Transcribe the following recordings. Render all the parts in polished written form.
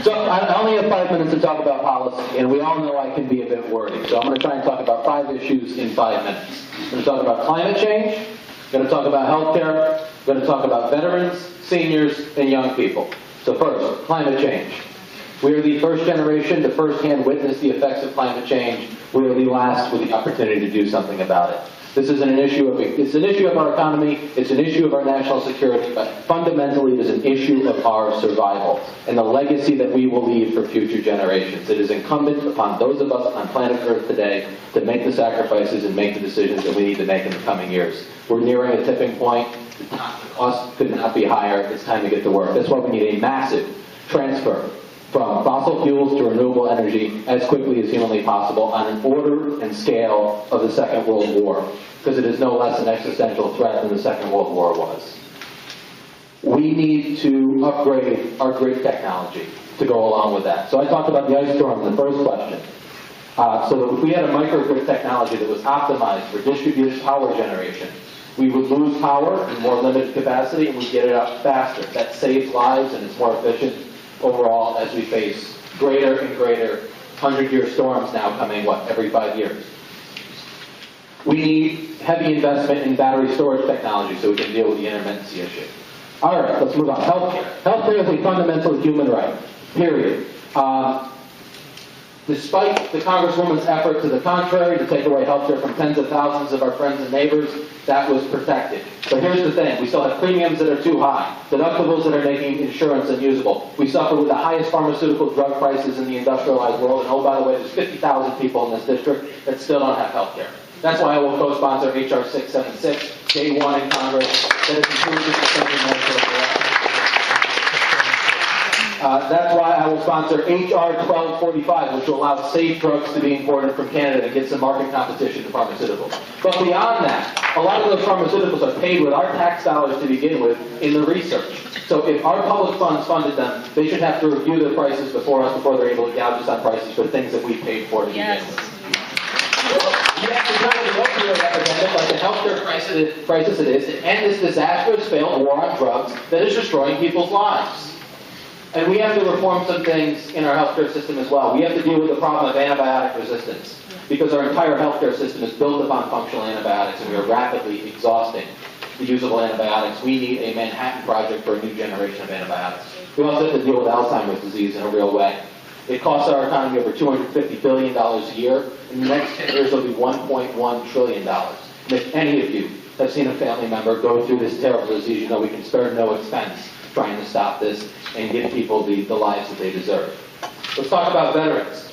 So I only have 5 minutes to talk about policy, and we all know I can be a bit wordy. So I'm going to try and talk about 5 issues in 5 minutes. I'm going to talk about climate change, I'm going to talk about healthcare, I'm going to talk about veterans, seniors, and young people. So first, climate change. We are the first generation to firsthand witness the effects of climate change. We are the last with the opportunity to do something about it. This isn't an issue of our economy, it's an issue of our national security, but fundamentally it is an issue of our survival and the legacy that we will leave for future generations. It is incumbent upon those of us on planet Earth today to make the sacrifices and make the decisions that we need to make in the coming years. We're nearing a tipping point. The cost could not be higher. It's time to get to work. That's why we need a massive transfer from fossil fuels to renewable energy as quickly as humanly possible on an order and scale of the Second World War, because it is no less an existential threat than the Second World War was. We need to upgrade our grid technology to go along with that. So I talked about the ice storm in the first question. So if we had a microgrid technology that was optimized for distributed power generation, we would lose power in more limited capacity and we'd get it out faster. That saves lives and it's more efficient overall as we face greater and greater 100-year storms now coming, every 5 years. We need heavy investment in battery storage technology so we can deal with the intermittency issue. All right, let's move on. Healthcare. Healthcare is a fundamental human right, period. Despite the Congresswoman's effort to the contrary to take away healthcare from tens of thousands of our friends and neighbors, that was protected. But here's the thing. We still have premiums that are too high, deductibles that are making insurance unusable. We suffer with the highest pharmaceutical drug prices in the industrialized world. And oh, by the way, there's 50,000 people in this district that still don't have healthcare. That's why I will co-sponsor H.R. 676, day one in Congress, that is improved the spending measure. That's why I will sponsor H.R. 1245, which will allow safe drugs to be imported from Canada and get some market competition to pharmaceuticals. But beyond that, a lot of those pharmaceuticals are paid with our tax dollars to begin with in the research. So if our public funds funded them, they should have to review their prices before they're able to gouge us on prices for things that we paid for to begin with. We have to kind of the opioid epidemic, like the healthcare crisis it is, to end this disastrous failed war on drugs that is destroying people's lives. And we have to reform some things in our healthcare system as well. We have to deal with the problem of antibiotic resistance, because our entire healthcare system is built upon functional antibiotics, and we are rapidly exhausting the usable antibiotics. We need a Manhattan Project for a new generation of antibiotics. We also have to deal with Alzheimer's disease in a real way. It costs our economy over $250 billion a year. In the next 10 years, it'll be $1.1 trillion. And if any of you have seen a family member go through this terrible disease, you know we can spare no expense trying to stop this and give people the lives that they deserve. Let's talk about veterans.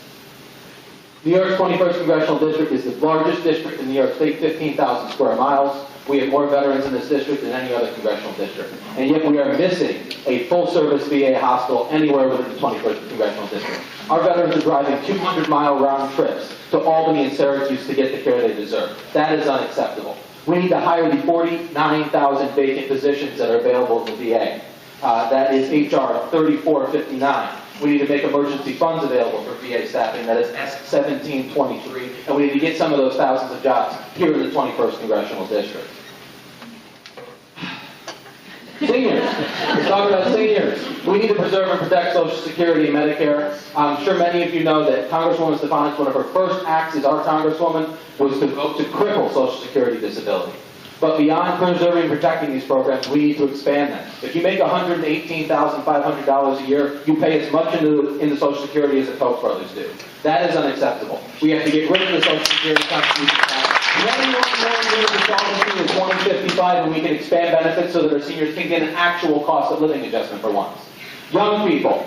New York's 21st Congressional District is the largest district in New York State, 15,000 square miles. We have more veterans in this district than any other congressional district. And yet we are missing a full-service VA hospital anywhere within the 21st Congressional District. Our veterans are driving 200-mile round trips to Albany and Syracuse to get the care they deserve. That is unacceptable. We need to hire the 49,000 vacant positions that are available in the VA. That is H.R. 3459. We need to make emergency funds available for VA staffing. That is S1723. And we need to get some of those thousands of jobs here in the 21st Congressional District. Seniors. Let's talk about seniors. We need to preserve and protect Social Security and Medicare. I'm sure many of you know that Congresswoman Stefanik, one of her first acts as our Congresswoman, was to vote to cripple Social Security disability. But beyond preserving and protecting these programs, we need to expand them. If you make $118,500 a year, you pay as much into Social Security as the Koch brothers do. That is unacceptable. We have to get rid of the Social Security contribution tax. 21 million years of solvency in 2055, and we can expand benefits so that our seniors can get an actual cost of living adjustment for once. Young people.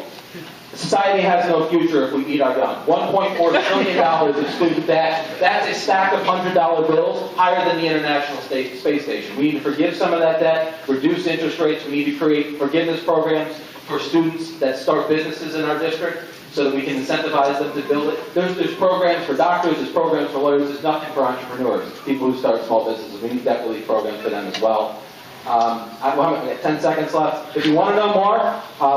Society has no future if we eat our young. $1.4 trillion of student debt. That's a stack of $100 bills higher than the International Space Station. We need to forgive some of that debt, reduce interest rates. We need to create forgiveness programs for students that start businesses in our district so that we can incentivize them to build it. There's programs for doctors, there's programs for lawyers, there's nothing for entrepreneurs, people who start small businesses. We need definitely programs for them as well. I have 10 seconds left. If you want to know more,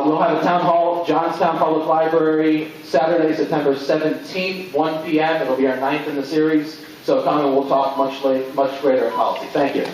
we'll have a town hall, Johnstown Public Library, Saturday, September 17th, 1 p.m. It'll be our 9th in the series. So come and we'll talk much greater policy. Thank you.